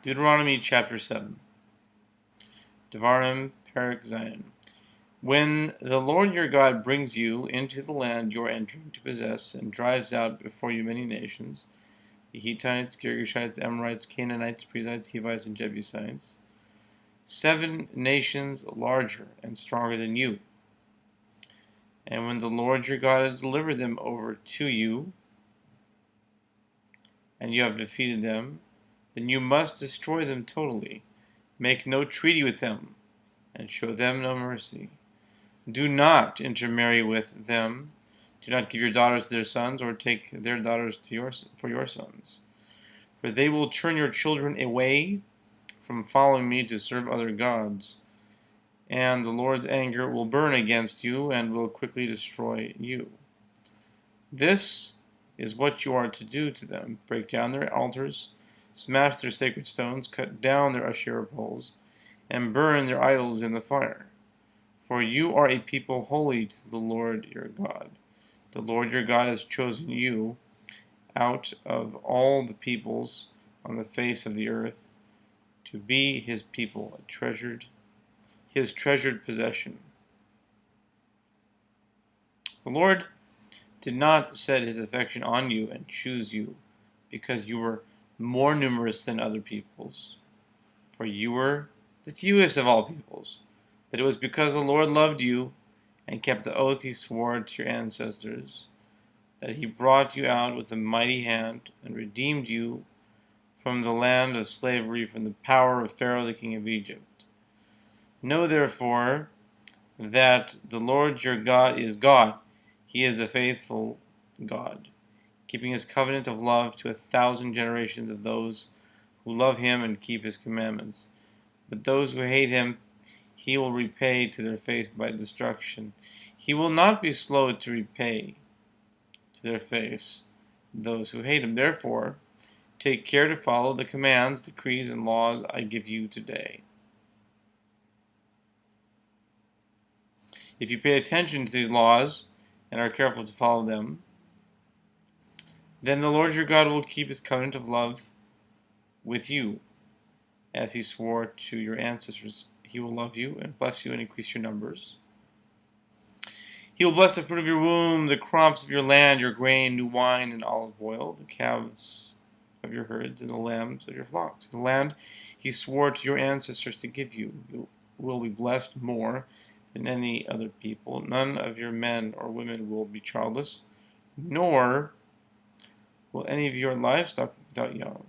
Deuteronomy Chapter 7. Devarim Perek Zion. When the Lord your God brings you into the land you are entering to possess, and drives out before you many nations, the Hittites, Girgashites, Amorites, Canaanites, Perizzites, Hivites, and Jebusites, 7 nations larger and stronger than you. And when the Lord your God has delivered them over to you, and you have defeated them, then you must destroy them totally. Make no treaty with them, and show them no mercy. Do not intermarry with them. Do not give your daughters to their sons, or take their daughters for your sons. For they will turn your children away from following me to serve other gods. And the Lord's anger will burn against you, and will quickly destroy you. This is what you are to do to them. Break down their altars, smash their sacred stones, cut down their Asherah poles, and burn their idols in the fire. For you are a people holy to the Lord your God. The Lord your God has chosen you out of all the peoples on the face of the earth to be his people, his treasured possession. The Lord did not set his affection on you and choose you because you were more numerous than other peoples, for you were the fewest of all peoples, but it was because the Lord loved you and kept the oath he swore to your ancestors, that he brought you out with a mighty hand and redeemed you from the land of slavery, from the power of Pharaoh the king of Egypt. Know therefore that the Lord your God is God. He is the faithful God, keeping his covenant of love to 1,000 generations of those who love him and keep his commandments. But those who hate him, he will repay to their face by destruction. He will not be slow to repay to their face those who hate him. Therefore, take care to follow the commands, decrees, and laws I give you today. If you pay attention to these laws and are careful to follow them, then the Lord your God will keep his covenant of love with you, as he swore to your ancestors. He will love you and bless you and increase your numbers. He will bless the fruit of your womb, the crops of your land, your grain, new wine, and olive oil, the calves of your herds, and the lambs of your flocks. The land he swore to your ancestors to give you, you will be blessed more than any other people. None of your men or women will be childless, nor will any of your livestock be without young.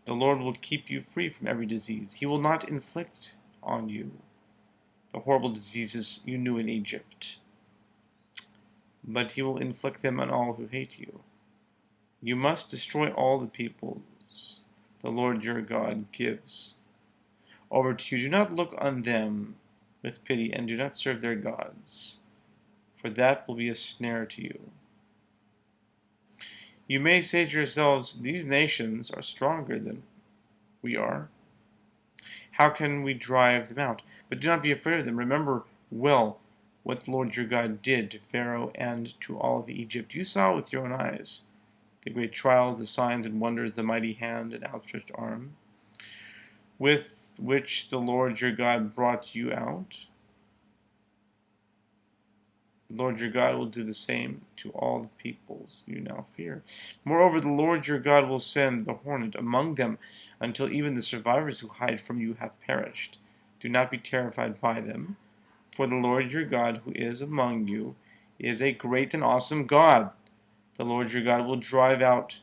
The Lord will keep you free from every disease. He will not inflict on you the horrible diseases you knew in Egypt, but he will inflict them on all who hate you. You must destroy all the peoples the Lord your God gives over to you. Do not look on them with pity, and do not serve their gods, for that will be a snare to you. You may say to yourselves, these nations are stronger than we are. How can we drive them out? But do not be afraid of them. Remember well what the Lord your God did to Pharaoh and to all of Egypt. You saw with your own eyes the great trials, the signs and wonders, the mighty hand and outstretched arm, with which the Lord your God brought you out. The Lord your God will do the same to all the peoples you now fear. Moreover, the Lord your God will send the hornet among them until even the survivors who hide from you have perished. Do not be terrified by them, for the Lord your God who is among you is a great and awesome God. The Lord your God will drive out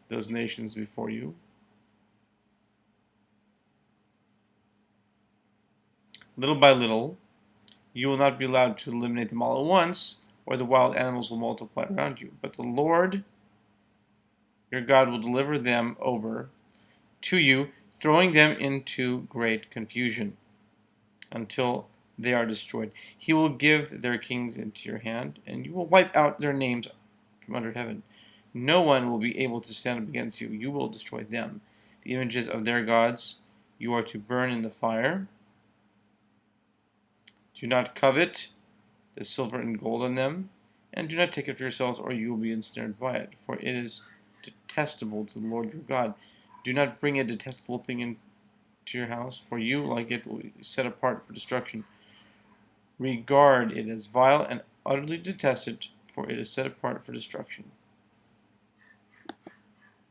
those nations before you. Little by little, you will not be allowed to eliminate them all at once, or the wild animals will multiply around you. But the Lord your God will deliver them over to you, throwing them into great confusion until they are destroyed. He will give their kings into your hand, and you will wipe out their names from under heaven. No one will be able to stand up against you. You will destroy them. The images of their gods you are to burn in the fire. Do not covet the silver and gold on them, and do not take it for yourselves, or you will be ensnared by it, for it is detestable to the Lord your God Do not bring a detestable thing into your house, for you, like it, will be set apart for destruction. Regard it as vile and utterly detested, for it is set apart for destruction.